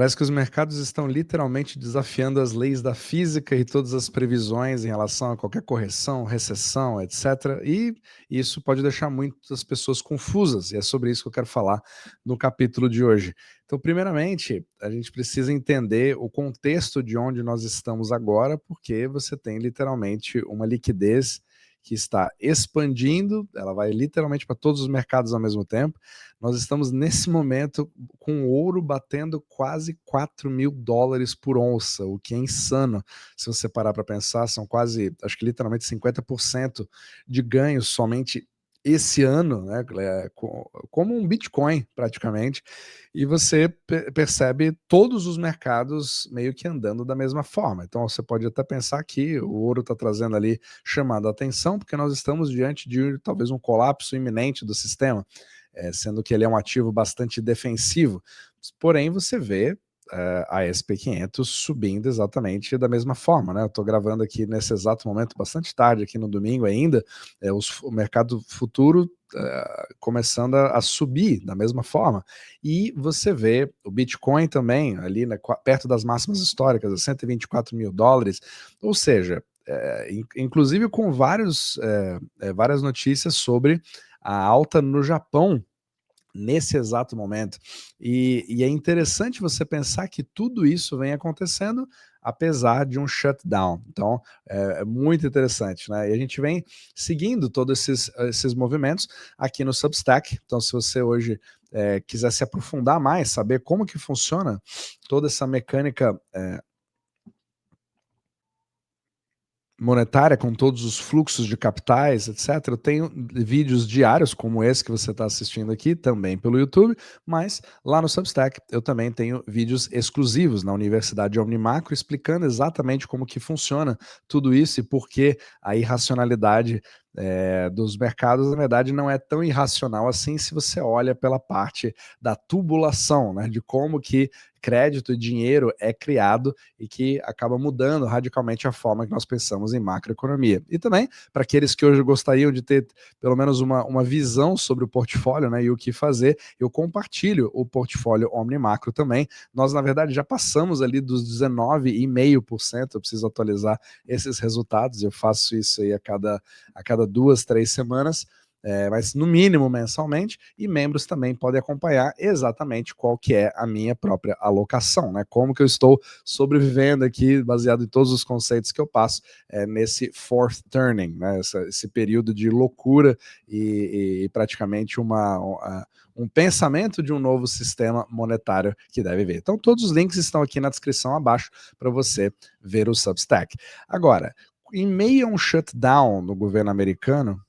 Parece que os mercados estão literalmente desafiando as leis da física e todas as previsões em relação a qualquer correção, recessão, etc. E isso pode deixar muitas pessoas confusas, e é sobre isso que eu quero falar no capítulo de hoje. Então, primeiramente, a gente precisa entender o contexto de onde nós estamos agora, porque você tem literalmente uma liquidez que está expandindo, ela vai literalmente para todos os mercados ao mesmo tempo. Nós estamos nesse momento com o ouro batendo quase $4.000 por onça, o que é insano. Se você parar para pensar, são quase, acho que literalmente 50% de ganho somente esse ano, né, como um Bitcoin praticamente, e você percebe todos os mercados meio que andando da mesma forma. Então você pode até pensar que o ouro está trazendo ali, chamando a atenção, porque nós estamos diante de talvez um colapso iminente do sistema, sendo que ele é um ativo bastante defensivo. Porém, você vê a SP500 subindo exatamente da mesma forma, né? Eu estou gravando aqui nesse exato momento, bastante tarde, aqui no domingo ainda, o mercado futuro começando a subir da mesma forma. E você vê o Bitcoin também, ali perto das máximas históricas, a $124.000, ou seja, inclusive com várias notícias sobre a alta no Japão nesse exato momento. E é interessante você pensar que tudo isso vem acontecendo apesar de um shutdown. Então, é muito interessante, né? E a gente vem seguindo todos esses movimentos aqui no Substack. Então, se você hoje quiser se aprofundar mais, saber como que funciona toda essa mecânica monetária, com todos os fluxos de capitais, etc. Eu tenho vídeos diários como esse que você está assistindo aqui, também pelo YouTube, mas lá no Substack eu também tenho vídeos exclusivos na Universidade Omnimacro explicando exatamente como que funciona tudo isso e por que a irracionalidade dos mercados, na verdade, não é tão irracional assim se você olha pela parte da tubulação, né, de como que crédito e dinheiro é criado e que acaba mudando radicalmente a forma que nós pensamos em macroeconomia. E também, para aqueles que hoje gostariam de ter pelo menos uma visão sobre o portfólio, né, e o que fazer, eu compartilho o portfólio Omnimacro também. Nós, na verdade, já passamos ali dos 19,5%, eu preciso atualizar esses resultados, eu faço isso aí a cada 2, 3 semanas, mas no mínimo mensalmente, e membros também podem acompanhar exatamente qual que é a minha própria alocação, né? Como que eu estou sobrevivendo aqui, baseado em todos os conceitos que eu passo nesse fourth turning, né? Esse período de loucura e praticamente um pensamento de um novo sistema monetário que deve vir. Então todos os links estão aqui na descrição abaixo para você ver o Substack. Agora, em meio a um shutdown no governo americano,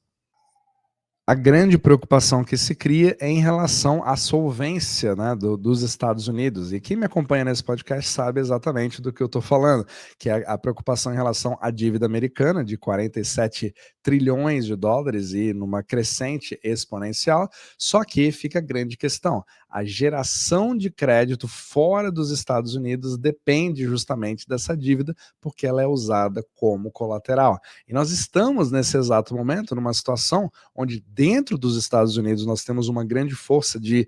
a grande preocupação que se cria é em relação à solvência, né, dos Estados Unidos. E quem me acompanha nesse podcast sabe exatamente do que eu estou falando, que é a preocupação em relação à dívida americana de 47 trilhões de dólares e numa crescente exponencial. Só que fica a grande questão: a geração de crédito fora dos Estados Unidos depende justamente dessa dívida, porque ela é usada como colateral. E nós estamos nesse exato momento numa situação onde dentro dos Estados Unidos nós temos uma grande força de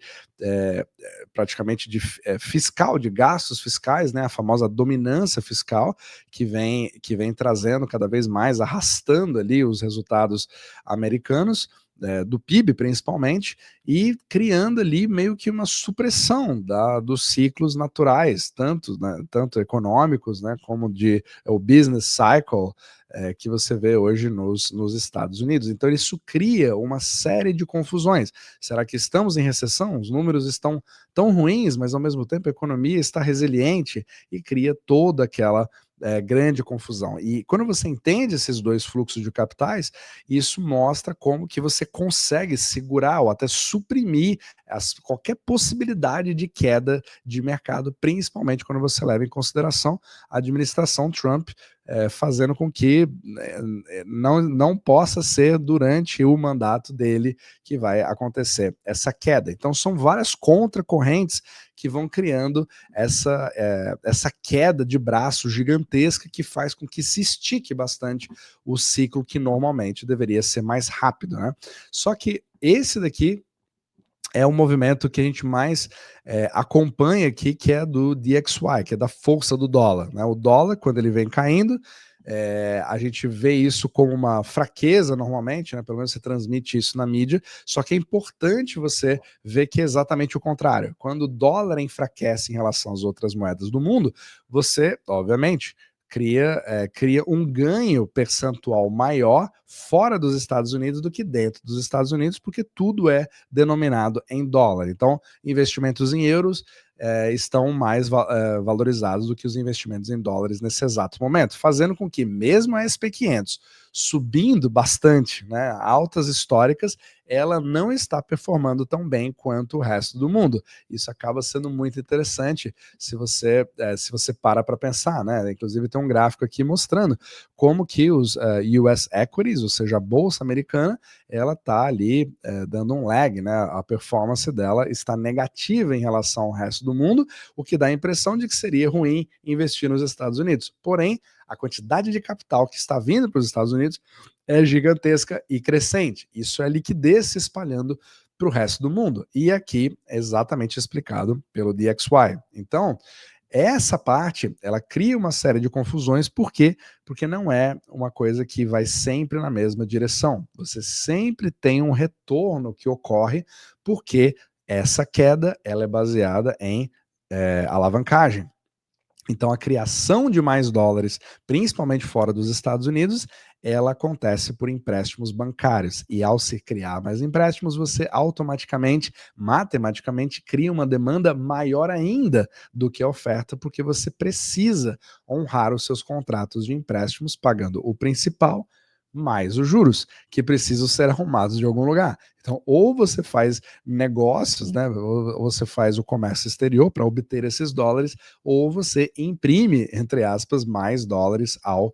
praticamente de fiscal, de gastos fiscais, né, a famosa dominância fiscal que vem trazendo cada vez mais, arrastando ali os resultados americanos, do PIB principalmente, e criando ali meio que uma supressão dos ciclos naturais, tanto econômicos, né, como o business cycle, que você vê hoje nos Estados Unidos. Então isso cria uma série de confusões. Será que estamos em recessão? Os números estão tão ruins, mas ao mesmo tempo a economia está resiliente, e cria toda aquela grande confusão. E quando você entende esses dois fluxos de capitais, isso mostra como que você consegue segurar ou até suprimir qualquer possibilidade de queda de mercado, principalmente quando você leva em consideração a administração Trump, fazendo com que não possa ser durante o mandato dele que vai acontecer essa queda. Então são várias contracorrentes que vão criando essa queda de braço gigantesca que faz com que se estique bastante o ciclo que normalmente deveria ser mais rápido, né? Só que esse daqui é o movimento que a gente mais acompanha aqui, que é do DXY, que é da força do dólar, né? O dólar, quando ele vem caindo, a gente vê isso como uma fraqueza normalmente, né? Pelo menos você transmite isso na mídia, só que é importante você ver que é exatamente o contrário. Quando o dólar enfraquece em relação às outras moedas do mundo, você, obviamente, cria um ganho percentual maior fora dos Estados Unidos do que dentro dos Estados Unidos, porque tudo é denominado em dólar. Então, investimentos em euros estão mais valorizados do que os investimentos em dólares nesse exato momento, fazendo com que mesmo a SP500 subindo bastante, né, altas históricas, ela não está performando tão bem quanto o resto do mundo. Isso acaba sendo muito interessante se você para pensar, né? Inclusive tem um gráfico aqui mostrando como que os US equities, ou seja, a bolsa americana, ela está ali dando um lag, né? A performance dela está negativa em relação ao resto do mundo, o que dá a impressão de que seria ruim investir nos Estados Unidos. Porém, a quantidade de capital que está vindo para os Estados Unidos é gigantesca e crescente. Isso é liquidez se espalhando para o resto do mundo. E aqui é exatamente explicado pelo DXY. Então, essa parte, ela cria uma série de confusões, por quê? Porque não é uma coisa que vai sempre na mesma direção. Você sempre tem um retorno que ocorre, porque essa queda, ela é baseada em alavancagem. Então, a criação de mais dólares, principalmente fora dos Estados Unidos, ela acontece por empréstimos bancários. E ao se criar mais empréstimos, você automaticamente, matematicamente, cria uma demanda maior ainda do que a oferta, porque você precisa honrar os seus contratos de empréstimos, pagando o principal mais os juros, que precisam ser arrumados de algum lugar. Então, ou você faz negócios, né, ou você faz o comércio exterior para obter esses dólares, ou você imprime, entre aspas, mais dólares ao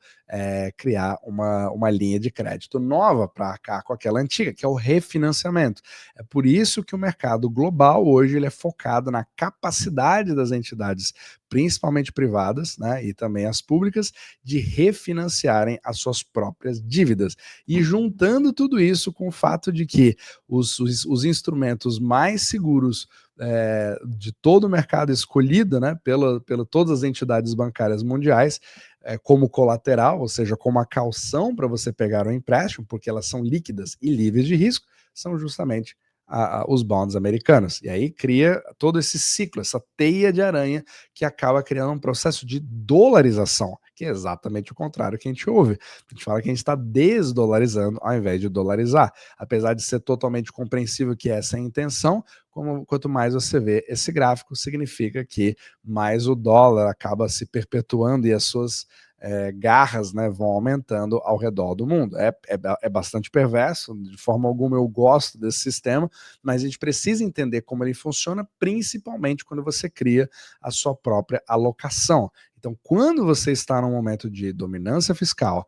criar uma linha de crédito nova para arcar com aquela antiga, que é o refinanciamento. É por isso que o mercado global hoje ele é focado na capacidade das entidades, principalmente privadas, né, e também as públicas, de refinanciarem as suas próprias dívidas. E juntando tudo isso com o fato de que os instrumentos mais seguros de todo o mercado escolhido, né, pela todas as entidades bancárias mundiais, como colateral, ou seja, como a calção para você pegar o empréstimo, porque elas são líquidas e livres de risco, são justamente os bonds americanos. E aí cria todo esse ciclo, essa teia de aranha que acaba criando um processo de dolarização, que é exatamente o contrário que a gente ouve. A gente fala que a gente está desdolarizando ao invés de dolarizar. Apesar de ser totalmente compreensível que essa é a intenção, quanto mais você vê esse gráfico, significa que mais o dólar acaba se perpetuando e as suas garras, né, vão aumentando ao redor do mundo. É bastante perverso, de forma alguma eu gosto desse sistema, mas a gente precisa entender como ele funciona, principalmente quando você cria a sua própria alocação. Então, quando você está num momento de dominância fiscal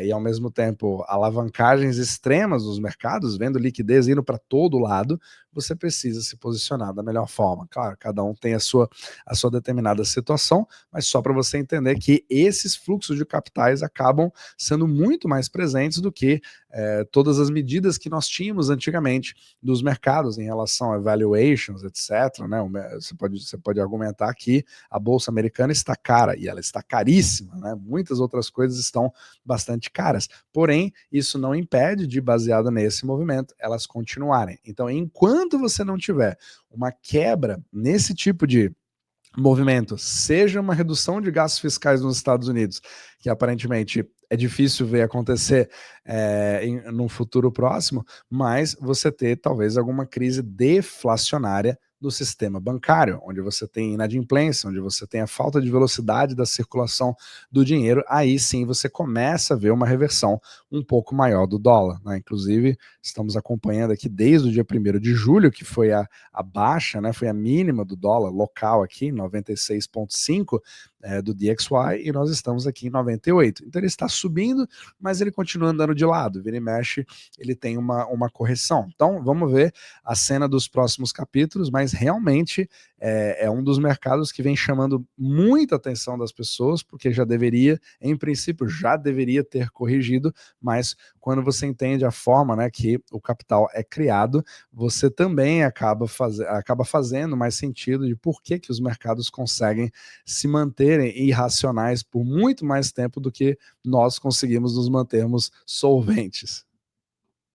e, ao mesmo tempo, alavancagens extremas dos mercados, vendo liquidez indo para todo lado, você precisa se posicionar da melhor forma. Claro, cada um tem a sua determinada situação, mas só para você entender que esses fluxos de capitais acabam sendo muito mais presentes do que todas as medidas que nós tínhamos antigamente dos mercados em relação a valuations, etc. Né? Você pode argumentar que a Bolsa Americana está cara, e ela está caríssima, né? Muitas outras coisas estão bastante caras. Porém, isso não impede de, baseado nesse movimento, elas continuarem. Então, enquanto você não tiver uma quebra nesse tipo de movimento, seja uma redução de gastos fiscais nos Estados Unidos, que aparentemente é difícil ver acontecer no futuro próximo, mas você ter talvez alguma crise deflacionária do sistema bancário, onde você tem inadimplência, onde você tem a falta de velocidade da circulação do dinheiro, aí sim você começa a ver uma reversão um pouco maior do dólar, né? Inclusive, estamos acompanhando aqui desde o dia 1º de julho, que foi a baixa, né? Foi a mínima do dólar local aqui, 96,5 do DXY, e nós estamos aqui em 98. Então ele está subindo, mas ele continua andando de lado, vira e mexe, ele tem uma correção. Então vamos ver a cena dos próximos capítulos, mas realmente é um dos mercados que vem chamando muita atenção das pessoas, porque já deveria, em princípio, já deveria ter corrigido, mas quando você entende a forma, né, que o capital é criado, você também acaba fazendo mais sentido de por que os mercados conseguem se manterem irracionais por muito mais tempo do que nós conseguimos nos mantermos solventes.